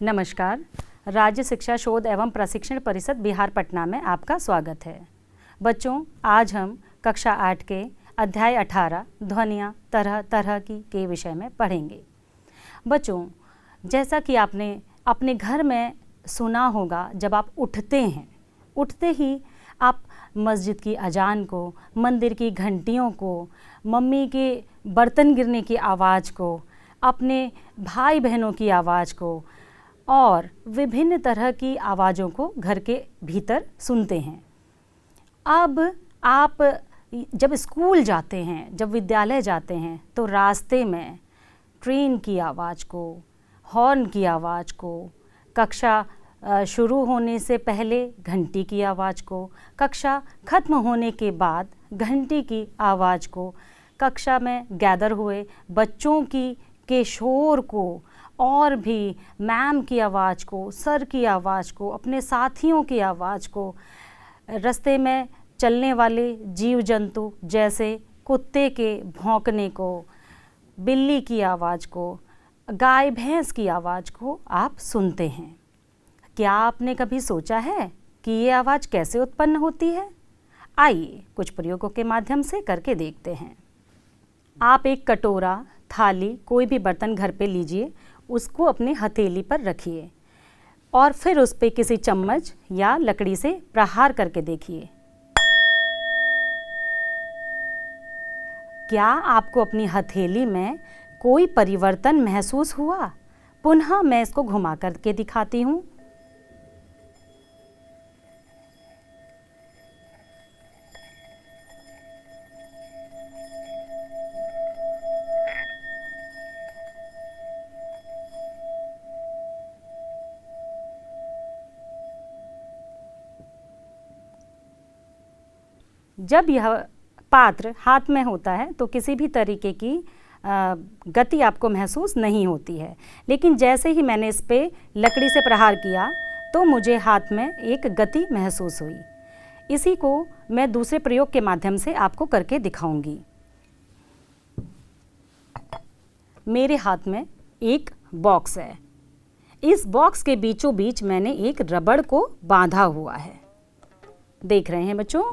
नमस्कार। राज्य शिक्षा शोध एवं प्रशिक्षण परिषद बिहार पटना में आपका स्वागत है। बच्चों, आज हम कक्षा 8 के अध्याय 18 ध्वनियाँ तरह तरह की के विषय में पढ़ेंगे। बच्चों, जैसा कि आपने अपने घर में सुना होगा, जब आप उठते ही आप मस्जिद की अजान को, मंदिर की घंटियों को, मम्मी के बर्तन गिरने की आवाज़ को, अपने भाई बहनों की आवाज़ को और विभिन्न तरह की आवाज़ों को घर के भीतर सुनते हैं। अब आप जब स्कूल जाते हैं, जब विद्यालय जाते हैं, तो रास्ते में ट्रेन की आवाज़ को, हॉर्न की आवाज़ को, कक्षा शुरू होने से पहले घंटी की आवाज़ को, कक्षा ख़त्म होने के बाद घंटी की आवाज़ को, कक्षा में गैदर हुए बच्चों के शोर को और भी मैम की आवाज़ को, सर की आवाज़ को, अपने साथियों की आवाज़ को, रास्ते में चलने वाले जीव जंतु जैसे कुत्ते के भौंकने को, बिल्ली की आवाज़ को, गाय भैंस की आवाज़ को आप सुनते हैं। क्या आपने कभी सोचा है कि ये आवाज़ कैसे उत्पन्न होती है? आइए कुछ प्रयोगों के माध्यम से करके देखते हैं। आप एक कटोरा, थाली, कोई भी बर्तन घर पे लीजिए, उसको अपने हथेली पर रखिए और फिर उस पे किसी चम्मच या लकड़ी से प्रहार करके देखिए। क्या आपको अपनी हथेली में कोई परिवर्तन महसूस हुआ? पुनः मैं इसको घुमा करके दिखाती हूँ। जब यह पात्र हाथ में होता है तो किसी भी तरीके की गति आपको महसूस नहीं होती है, लेकिन जैसे ही मैंने इस पे लकड़ी से प्रहार किया तो मुझे हाथ में एक गति महसूस हुई। इसी को मैं दूसरे प्रयोग के माध्यम से आपको करके दिखाऊंगी। मेरे हाथ में एक बॉक्स है। इस बॉक्स के बीचों बीच मैंने एक रबड़ को बांधा हुआ है। देख रहे हैं बच्चों?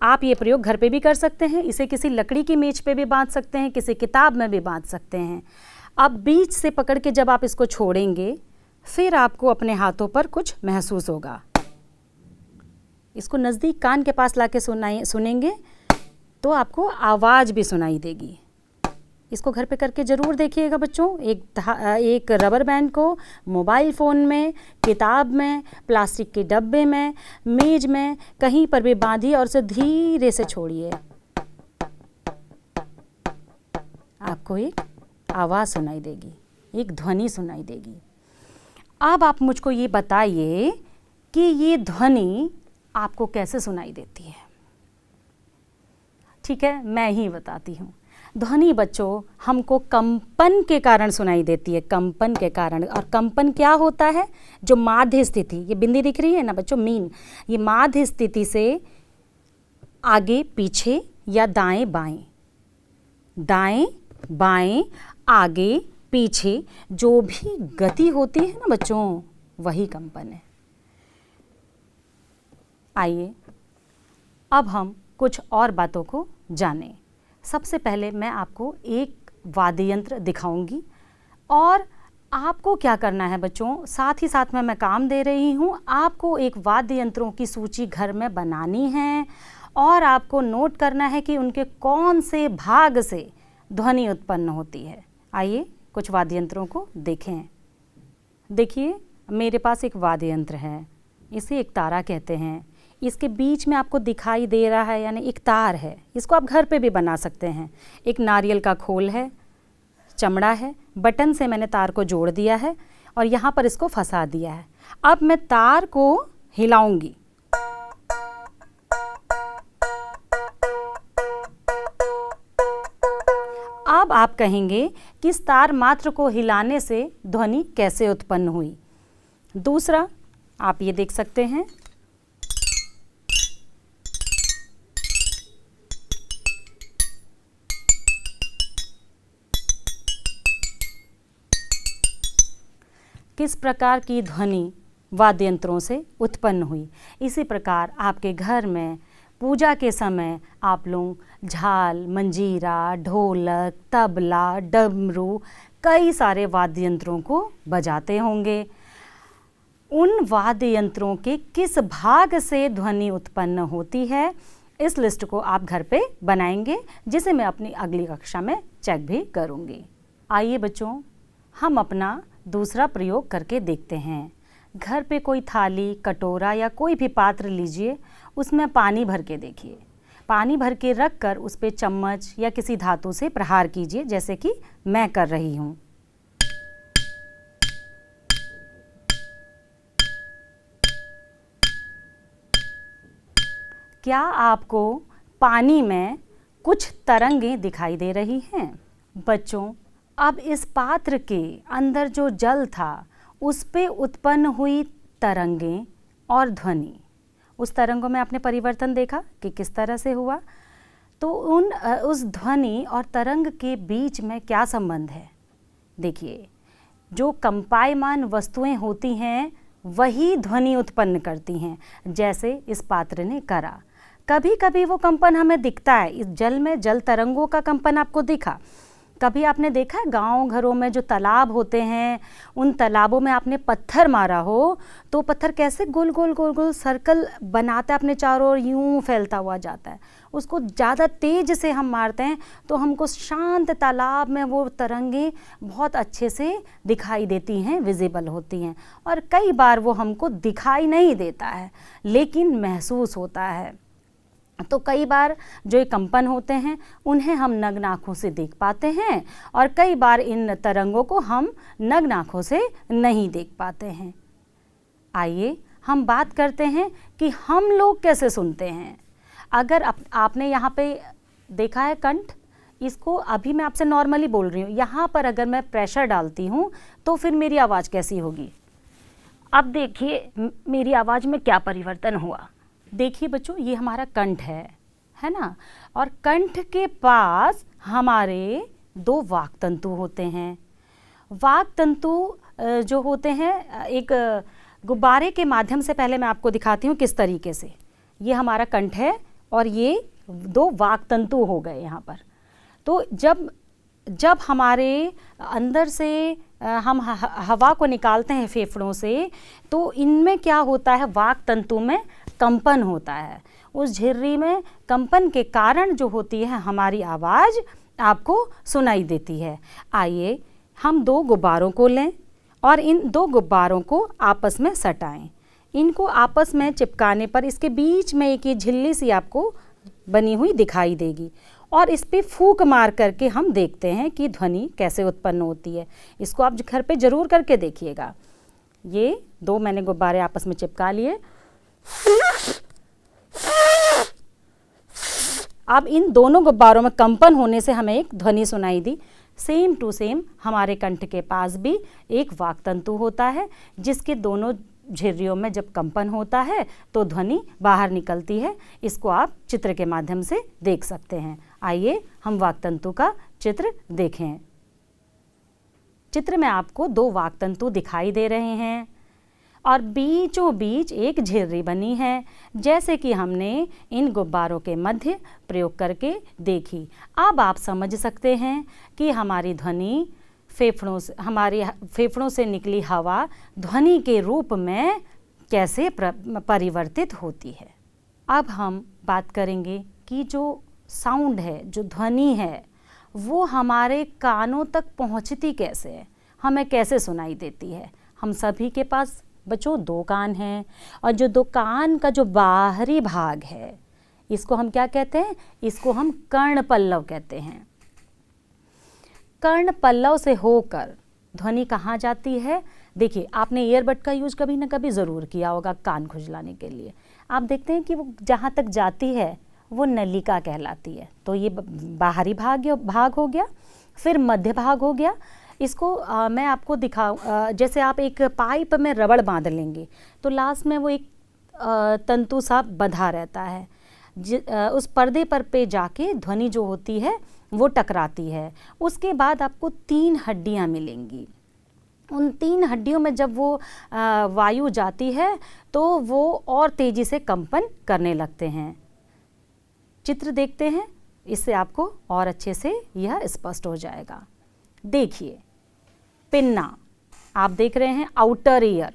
आप ये प्रयोग घर पे भी कर सकते हैं। इसे किसी लकड़ी की मेज पे भी बांध सकते हैं, किसी किताब में भी बांध सकते हैं। अब बीच से पकड़ के जब आप इसको छोड़ेंगे, फिर आपको अपने हाथों पर कुछ महसूस होगा। इसको नज़दीक कान के पास लाके सुनेंगे तो आपको आवाज़ भी सुनाई देगी। इसको घर पे करके ज़रूर देखिएगा बच्चों। एक रबर बैंड को मोबाइल फ़ोन में, किताब में, प्लास्टिक के डब्बे में, मेज में, कहीं पर भी बांधिए और उसे धीरे से छोड़िए। आपको एक आवाज़ सुनाई देगी, एक ध्वनि सुनाई देगी। अब आप मुझको ये बताइए कि ये ध्वनि आपको कैसे सुनाई देती है। ठीक है, मैं ही बताती हूँ। ध्वनि बच्चों हमको कंपन के कारण सुनाई देती है, कंपन के कारण। और कंपन क्या होता है? जो माध्य स्थिति, ये बिंदी दिख रही है ना बच्चों, मीन, ये माध्य स्थिति से आगे पीछे या दाएं बाएं, आगे पीछे जो भी गति होती है ना बच्चों, वही कंपन है। आइए अब हम कुछ और बातों को जानें। सबसे पहले मैं आपको एक वाद्य यंत्र दिखाऊंगी और आपको क्या करना है बच्चों, साथ ही साथ में मैं काम दे रही हूँ। आपको एक वाद्य यंत्रों की सूची घर में बनानी है और आपको नोट करना है कि उनके कौन से भाग से ध्वनि उत्पन्न होती है। आइए कुछ वाद्य यंत्रों को देखें। देखिए, मेरे पास एक वाद्य यंत्र है, इसे एक तारा कहते हैं। इसके बीच में आपको दिखाई दे रहा है, यानी एक तार है। इसको आप घर पे भी बना सकते हैं। एक नारियल का खोल है, चमड़ा है, बटन से मैंने तार को जोड़ दिया है और यहाँ पर इसको फंसा दिया है। अब मैं तार को हिलाऊंगी। अब आप कहेंगे कि इस तार मात्र को हिलाने से ध्वनि कैसे उत्पन्न हुई। दूसरा आप ये देख सकते हैं, किस प्रकार की ध्वनि वाद्य यंत्रों से उत्पन्न हुई। इसी प्रकार आपके घर में पूजा के समय आप लोग झाल, मंजीरा, ढोलक, तबला, डमरू, कई सारे वाद्य यंत्रों को बजाते होंगे। उन वाद्य यंत्रों के किस भाग से ध्वनि उत्पन्न होती है, इस लिस्ट को आप घर पे बनाएंगे, जिसे मैं अपनी अगली कक्षा में चेक भी करूँगी। आइए बच्चों, हम अपना दूसरा प्रयोग करके देखते हैं। घर पे कोई थाली, कटोरा या कोई भी पात्र लीजिए, उसमें पानी भर के देखिए। पानी भर के रख कर उस पर चम्मच या किसी धातु से प्रहार कीजिए, जैसे कि मैं कर रही हूँ। क्या आपको पानी में कुछ तरंगें दिखाई दे रही हैं? बच्चों, अब इस पात्र के अंदर जो जल था उस पे उत्पन्न हुई तरंगें और ध्वनि, उस तरंगों में आपने परिवर्तन देखा कि किस तरह से हुआ। तो उस ध्वनि और तरंग के बीच में क्या संबंध है? देखिए, जो कंपायमान वस्तुएं होती हैं वही ध्वनि उत्पन्न करती हैं, जैसे इस पात्र ने करा। कभी कभी वो कंपन हमें दिखता है, इस जल में जल तरंगों का कंपन आपको दिखा। कभी आपने देखा है गांव घरों में जो तालाब होते हैं, उन तालाबों में आपने पत्थर मारा हो तो पत्थर कैसे गोल गोल गोल गोल सर्कल बनाता है, अपने चारों ओर यूं फैलता हुआ जाता है। उसको ज़्यादा तेज से हम मारते हैं तो हमको शांत तालाब में वो तरंगें बहुत अच्छे से दिखाई देती हैं, विजिबल होती हैं। और कई बार वो हमको दिखाई नहीं देता है लेकिन महसूस होता है। तो कई बार जो ये कंपन होते हैं उन्हें हम नग्न आँखों से देख पाते हैं, और कई बार इन तरंगों को हम नग्न आँखों से नहीं देख पाते हैं। आइए हम बात करते हैं कि हम लोग कैसे सुनते हैं। अगर आपने यहाँ पे देखा है कंठ, इसको अभी मैं आपसे नॉर्मली बोल रही हूँ, यहाँ पर अगर मैं प्रेशर डालती हूँ तो फिर मेरी आवाज़ कैसी होगी। अब देखिए मेरी आवाज़ में क्या परिवर्तन हुआ। देखिए बच्चों, ये हमारा कंठ है ना, और कंठ के पास हमारे दो वाक तंतु होते हैं। वाक तंतु जो होते हैं, एक गुब्बारे के माध्यम से पहले मैं आपको दिखाती हूँ किस तरीके से। ये हमारा कंठ है और ये दो वाक तंतु हो गए यहाँ पर। तो जब हमारे अंदर से हम हवा को निकालते हैं फेफड़ों से, तो इनमें क्या होता है, वाक तंतु में कंपन होता है। उस झिर्री में कंपन के कारण जो होती है हमारी आवाज़ आपको सुनाई देती है। आइए हम दो गुब्बारों को लें और इन दो गुब्बारों को आपस में सटाएं। इनको आपस में चिपकाने पर इसके बीच में एक ये झिल्ली सी आपको बनी हुई दिखाई देगी, और इस पे फूंक मार करके हम देखते हैं कि ध्वनि कैसे उत्पन्न होती है। इसको आप घर पे ज़रूर करके देखिएगा। ये दो मैंने गुब्बारे आपस में चिपका लिए। अब इन दोनों गुब्बारों में कंपन होने से हमें एक ध्वनि सुनाई दी। सेम टू सेम हमारे कंठ के पास भी एक वाक तंतु होता है, जिसके दोनों झिर्रियों में जब कंपन होता है तो ध्वनि बाहर निकलती है। इसको आप चित्र के माध्यम से देख सकते हैं। आइए हम वाक तंतु का चित्र देखें। चित्र में आपको दो वाक तंतु दिखाई दे रहे हैं और बीचों बीच एक झिर्री बनी है, जैसे कि हमने इन गुब्बारों के मध्य प्रयोग करके देखी। अब आप समझ सकते हैं कि हमारी ध्वनि हमारे फेफड़ों से निकली हवा ध्वनि के रूप में कैसे परिवर्तित होती है। अब हम बात करेंगे कि जो साउंड है, जो ध्वनि है, वो हमारे कानों तक पहुंचती कैसे है, हमें कैसे सुनाई देती है। हम सभी के पास बच्चों दो कान हैं, और जो दो कान का जो बाहरी भाग है, इसको हम क्या कहते हैं, इसको हम कर्ण पल्लव कहते हैं। कर्ण पल्लव से होकर ध्वनि कहाँ जाती है? देखिए, आपने ईयरबड का यूज कभी ना कभी ज़रूर किया होगा कान खुजलाने के लिए। आप देखते हैं कि वो जहाँ तक जाती है वो नलिका कहलाती है। तो ये बाहरी भाग हो गया, फिर मध्य भाग हो गया। इसको मैं आपको दिखाऊं, जैसे आप एक पाइप में रबड़ बांध लेंगे तो लास्ट में वो एक तंतु सा बंधा रहता है, उस पर्दे पर पे जाके ध्वनि जो होती है वो टकराती है। उसके बाद आपको तीन हड्डियां मिलेंगी। उन 3 हड्डियों में जब वो वायु जाती है तो वो और तेज़ी से कंपन करने लगते हैं। चित्र देखते हैं, इससे आपको और अच्छे से यह स्पष्ट हो जाएगा। देखिए, पिन्ना आप देख रहे हैं, आउटर ईयर,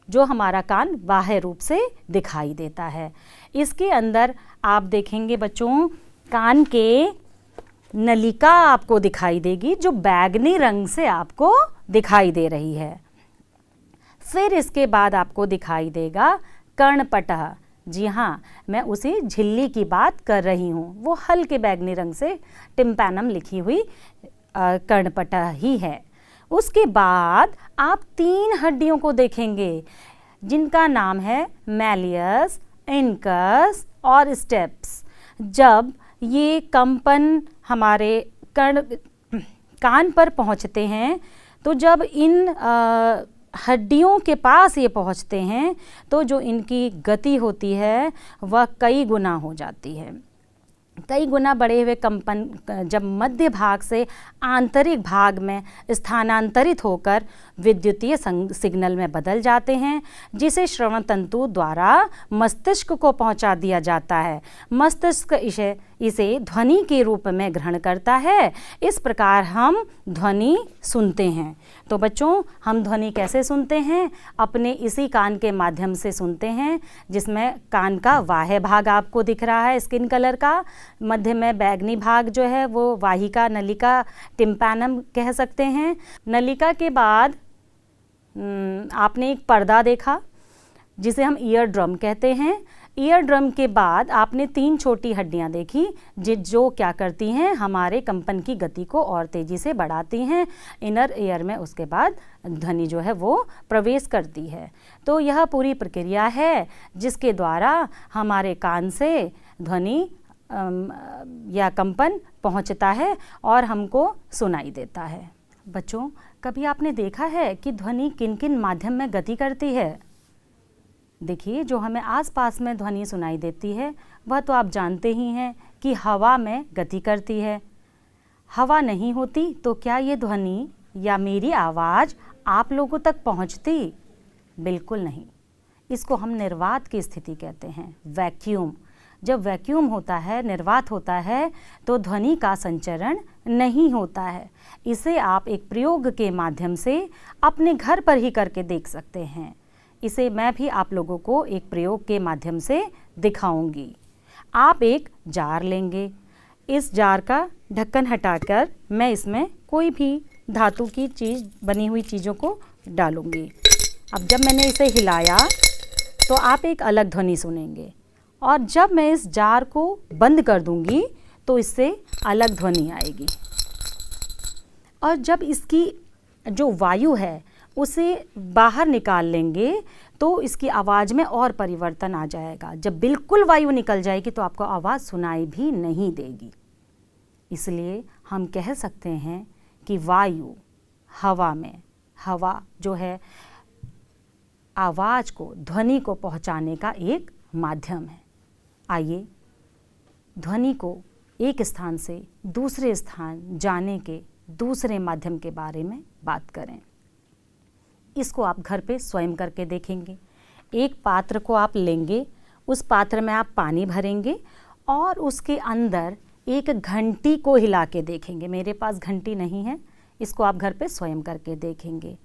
जो हमारा कान बाह्य रूप से दिखाई देता है। इसके अंदर आप देखेंगे बच्चों, कान के नलिका आपको दिखाई देगी, जो बैंगनी रंग से आपको दिखाई दे रही है। फिर इसके बाद आपको दिखाई देगा कर्णपटह। जी हाँ, मैं उसी झिल्ली की बात कर रही हूँ, वो हल्के बैंगनी रंग से टिम्पैनम लिखी हुई कर्णपटह ही है। उसके बाद आप 3 हड्डियों को देखेंगे, जिनका नाम है मैलियस, इनकस और स्टेप्स। जब ये कंपन हमारे कान पर पहुँचते हैं, तो जब इन हड्डियों के पास ये पहुँचते हैं तो जो इनकी गति होती है वह कई गुना हो जाती है। कई गुना बढ़े हुए कंपन जब मध्य भाग से आंतरिक भाग में स्थानांतरित होकर विद्युतीय सिग्नल में बदल जाते हैं, जिसे श्रवण तंतु द्वारा मस्तिष्क को पहुंचा दिया जाता है। मस्तिष्क इसे ध्वनि के रूप में ग्रहण करता है। इस प्रकार हम ध्वनि सुनते हैं। तो बच्चों, हम ध्वनि कैसे सुनते हैं? अपने इसी कान के माध्यम से सुनते हैं, जिसमें कान का बाह्य भाग आपको दिख रहा है स्किन कलर का, मध्य में बैंगनी भाग जो है वो वाहिका, नलिका, टिम्पैनम कह सकते हैं। नलिका के बाद आपने एक पर्दा देखा, जिसे हम ईयर ड्रम कहते हैं। ईयर ड्रम के बाद आपने 3 छोटी हड्डियां देखी, जो क्या करती हैं, हमारे कंपन की गति को और तेज़ी से बढ़ाती हैं इनर ईयर में। उसके बाद ध्वनि जो है वो प्रवेश करती है। तो यह पूरी प्रक्रिया है जिसके द्वारा हमारे कान से ध्वनि या कंपन पहुंचता है और हमको सुनाई देता है। बच्चों, कभी आपने देखा है कि ध्वनि किन किन माध्यम में गति करती है? देखिए, जो हमें आसपास में ध्वनि सुनाई देती है वह तो आप जानते ही हैं कि हवा में गति करती है। हवा नहीं होती तो क्या ये ध्वनि या मेरी आवाज़ आप लोगों तक पहुंचती? बिल्कुल नहीं। इसको हम निर्वात की स्थिति कहते हैं, वैक्यूम। जब वैक्यूम होता है, निर्वात होता है, तो ध्वनि का संचरण नहीं होता है। इसे आप एक प्रयोग के माध्यम से अपने घर पर ही करके देख सकते हैं। इसे मैं भी आप लोगों को एक प्रयोग के माध्यम से दिखाऊंगी। आप एक जार लेंगे, इस जार का ढक्कन हटाकर मैं इसमें कोई भी धातु की चीज़, बनी हुई चीज़ों को डालूंगी। अब जब मैंने इसे हिलाया तो आप एक अलग ध्वनि सुनेंगे, और जब मैं इस जार को बंद कर दूंगी तो इससे अलग ध्वनि आएगी। और जब इसकी जो वायु है उसे बाहर निकाल लेंगे तो इसकी आवाज़ में और परिवर्तन आ जाएगा। जब बिल्कुल वायु निकल जाएगी तो आपको आवाज़ सुनाई भी नहीं देगी। इसलिए हम कह सकते हैं कि वायु, हवा में, हवा जो है आवाज़ को, ध्वनि को पहुंचाने का एक माध्यम है। आइए ध्वनि को एक स्थान से दूसरे स्थान जाने के दूसरे माध्यम के बारे में बात करें। इसको आप घर पे स्वयं करके देखेंगे। एक पात्र को आप लेंगे, उस पात्र में आप पानी भरेंगे और उसके अंदर एक घंटी को हिला के देखेंगे। मेरे पास घंटी नहीं है, इसको आप घर पे स्वयं करके देखेंगे।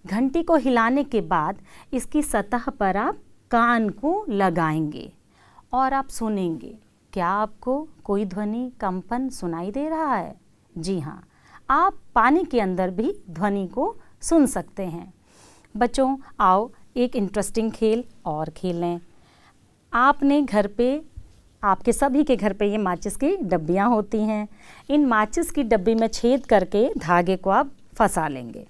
घंटी को हिलाने के बाद इसकी सतह पर आप कान को लगाएंगे और आप सुनेंगे। क्या आपको कोई ध्वनि, कंपन सुनाई दे रहा है? जी हाँ, आप पानी के अंदर भी ध्वनि को सुन सकते हैं। बच्चों, आओ एक इंटरेस्टिंग खेल और खेल लें। आपने घर पे, आपके सभी के घर पे ये माचिस की डब्बियाँ होती हैं। इन माचिस की डब्बी में छेद करके धागे को आप फंसा लेंगे।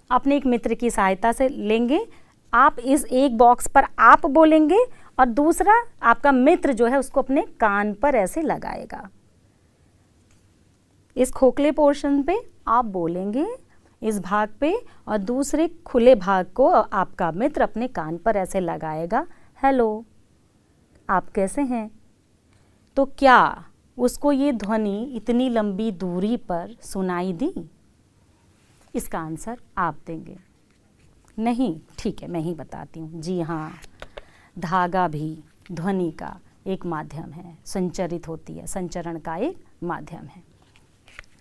अपने एक मित्र की सहायता से लेंगे। आप इस एक बॉक्स पर आप बोलेंगे और दूसरा आपका मित्र जो है उसको अपने कान पर ऐसे लगाएगा। इस खोखले पोर्शन पे आप बोलेंगे, इस भाग पे, और दूसरे खुले भाग को आपका मित्र अपने कान पर ऐसे लगाएगा, हेलो, आप कैसे हैं? तो क्या उसको ये ध्वनि इतनी लंबी दूरी पर सुनाई दी? इसका आंसर आप देंगे। नहीं, ठीक है, मैं ही बताती हूँ। जी हाँ, धागा भी ध्वनि का एक माध्यम है, संचरित होती है, संचरण का एक माध्यम है।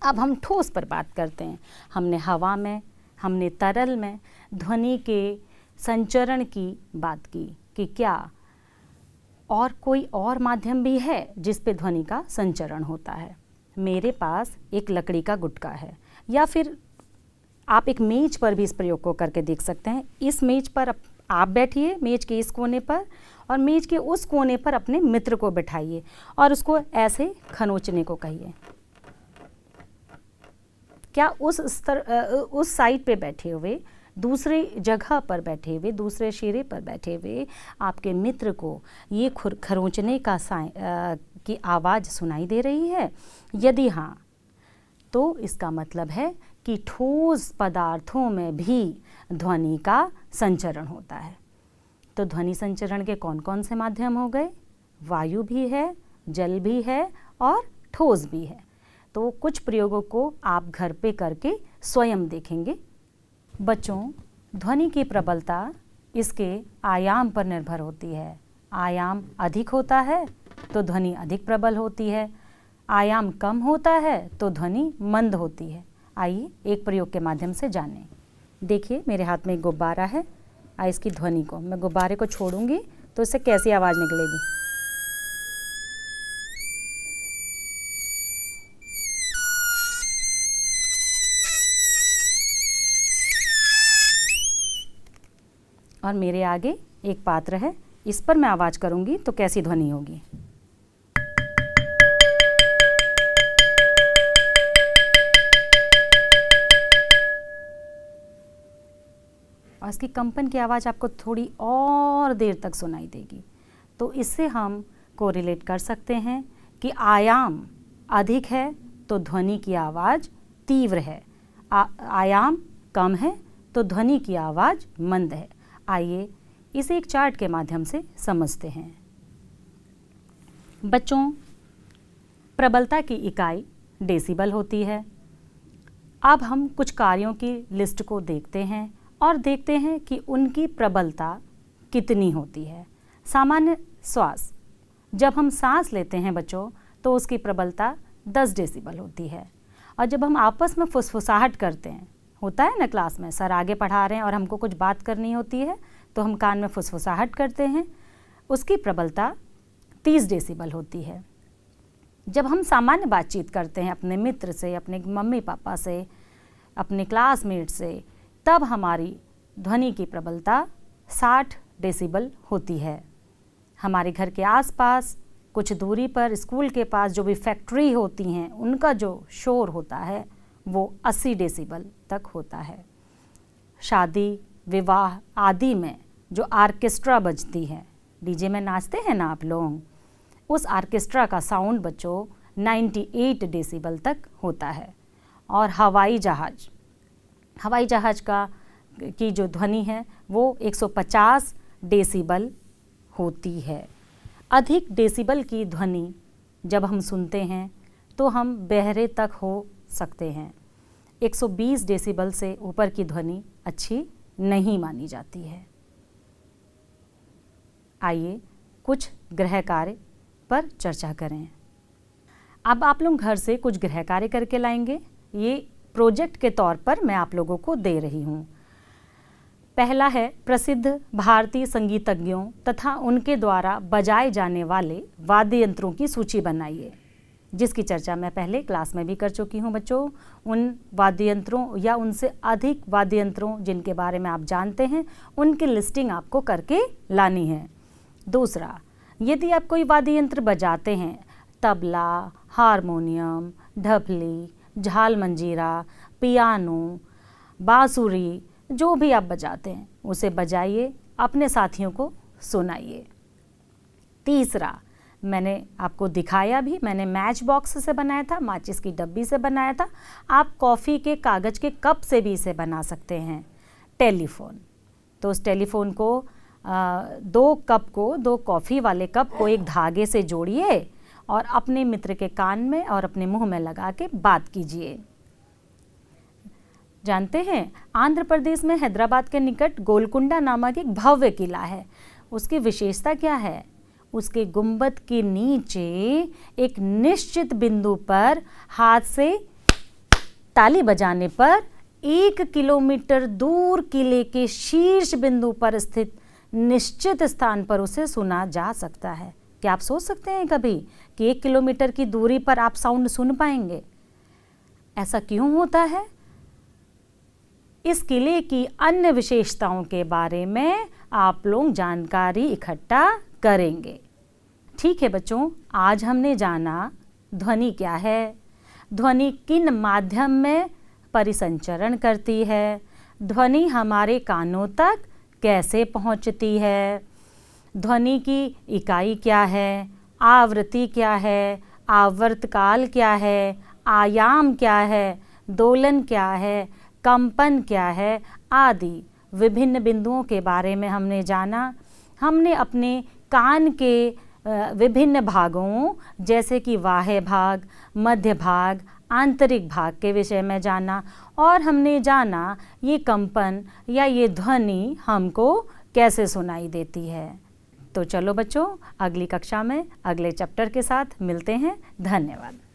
अब हम ठोस पर बात करते हैं। हमने हवा में, हमने तरल में ध्वनि के संचरण की बात की कि क्या और कोई और माध्यम भी है जिस पे ध्वनि का संचरण होता है। मेरे पास एक लकड़ी का गुटका है, या फिर आप एक मेज पर भी इस प्रयोग को करके देख सकते हैं। इस मेज पर आप बैठिए, मेज के इस कोने पर, और मेज के उस कोने पर अपने मित्र को बिठाइए और उसको ऐसे खनोचने को कहिए। क्या उस साइड पे बैठे हुए, दूसरी जगह पर बैठे हुए, दूसरे शिरे पर बैठे हुए आपके मित्र को ये खरोंचने की आवाज़ सुनाई दे रही है? यदि हाँ, तो इसका मतलब है कि ठोस पदार्थों में भी ध्वनि का संचरण होता है। तो ध्वनि संचरण के कौन कौन से माध्यम हो गए? वायु भी है, जल भी है और ठोस भी है। तो कुछ प्रयोगों को आप घर पे करके स्वयं देखेंगे। बच्चों, ध्वनि की प्रबलता इसके आयाम पर निर्भर होती है। आयाम अधिक होता है तो ध्वनि अधिक प्रबल होती है, आयाम कम होता है तो ध्वनि मंद होती है। आइए एक प्रयोग के माध्यम से जानें। देखिए, मेरे हाथ में एक गुब्बारा है। इसकी ध्वनि को मैं गुब्बारे को छोड़ूंगी तो इससे कैसी आवाज़ निकलेगी। और मेरे आगे एक पात्र है, इस पर मैं आवाज़ करूंगी तो कैसी ध्वनि होगी। और इसकी कंपन की आवाज़ आपको थोड़ी और देर तक सुनाई देगी। तो इससे हम कोरिलेट कर सकते हैं कि आयाम अधिक है तो ध्वनि की आवाज़ तीव्र है, आयाम कम है तो ध्वनि की आवाज़ मंद है। आइए इसे एक चार्ट के माध्यम से समझते हैं। बच्चों, प्रबलता की इकाई डेसिबल होती है। अब हम कुछ कार्यों की लिस्ट को देखते हैं और देखते हैं कि उनकी प्रबलता कितनी होती है। सामान्य श्वास, जब हम सांस लेते हैं बच्चों, तो उसकी प्रबलता 10 डेसिबल होती है। और जब हम आपस में फुसफुसाहट करते हैं, होता है ना क्लास में, सर आगे पढ़ा रहे हैं और हमको कुछ बात करनी होती है तो हम कान में फुसफुसाहट करते हैं, उसकी प्रबलता 30 डेसिबल होती है। जब हम सामान्य बातचीत करते हैं अपने मित्र से, अपने मम्मी पापा से, अपने क्लासमेट से, तब हमारी ध्वनि की प्रबलता 60 डेसिबल होती है। हमारे घर के आसपास कुछ दूरी पर स्कूल के पास जो भी फैक्ट्री होती हैं, उनका जो शोर होता है वो 80 डेसिबल तक होता है। शादी, विवाह आदि में जो आर्केस्ट्रा बजती है, डीजे में नाचते हैं ना आप लोग, उस आर्केस्ट्रा का साउंड बच्चों 98 डेसिबल तक होता है। और हवाई जहाज़ की जो ध्वनि है वो 150 डेसिबल होती है। अधिक डेसिबल की ध्वनि जब हम सुनते हैं तो हम बहरे तक हो सकते हैं। 120 डेसिबल से ऊपर की ध्वनि अच्छी नहीं मानी जाती है। आइए कुछ गृह कार्य पर चर्चा करें। अब आप लोग घर से कुछ गृह कार्य करके लाएंगे। ये प्रोजेक्ट के तौर पर मैं आप लोगों को दे रही हूँ। पहला है, प्रसिद्ध भारतीय संगीतज्ञों तथा उनके द्वारा बजाए जाने वाले वाद्य यंत्रों की सूची बनाइए, जिसकी चर्चा मैं पहले क्लास में भी कर चुकी हूँ बच्चों। उन वाद्य यंत्रों या उनसे अधिक वाद्य यंत्रों जिनके बारे में आप जानते हैं, उनकी लिस्टिंग आपको करके लानी है। दूसरा, यदि आप कोई वाद्य यंत्र बजाते हैं, तबला, हारमोनियम, ढपली, झाल मंजीरा, पियानो, बांसुरी, जो भी आप बजाते हैं उसे बजाइए, अपने साथियों को सुनाइए। तीसरा, मैंने आपको दिखाया भी, मैंने मैच बॉक्स से बनाया था, माचिस की डब्बी से बनाया था। आप कॉफ़ी के कागज़ के कप से भी इसे बना सकते हैं। टेलीफोन, तो उस टेलीफोन को दो कॉफ़ी वाले कप को एक धागे से जोड़िए और अपने मित्र के कान में और अपने मुंह में लगा के बात कीजिए। जानते हैं, आंध्र प्रदेश में हैदराबाद के निकट गोलकुंडा नामक एक भव्य किला है। उसकी विशेषता क्या है? उसके गुंबद के नीचे एक निश्चित बिंदु पर हाथ से ताली बजाने पर 1 किलोमीटर दूर किले के शीर्ष बिंदु पर स्थित निश्चित स्थान पर उसे सुना जा सकता है। क्या आप सोच सकते हैं कभी कि 1 किलोमीटर की दूरी पर आप साउंड सुन पाएंगे? ऐसा क्यों होता है? इस किले की अन्य विशेषताओं के बारे में आप लोग जानकारी इकट्ठा करेंगे। ठीक है बच्चों, आज हमने जाना ध्वनि क्या है, ध्वनि किन माध्यम में परिसंचरण करती है, ध्वनि हमारे कानों तक कैसे पहुंचती है, ध्वनि की इकाई क्या है, आवृत्ति क्या है, आवर्तकाल क्या है, आयाम क्या है, दोलन क्या है, कंपन क्या है आदि विभिन्न बिंदुओं के बारे में हमने जाना। हमने अपने कान के विभिन्न भागों जैसे कि बाह्य भाग, मध्य भाग, आंतरिक भाग के विषय में जाना और हमने जाना ये कंपन या ये ध्वनि हमको कैसे सुनाई देती है। तो चलो बच्चों, अगली कक्षा में अगले चैप्टर के साथ मिलते हैं। धन्यवाद।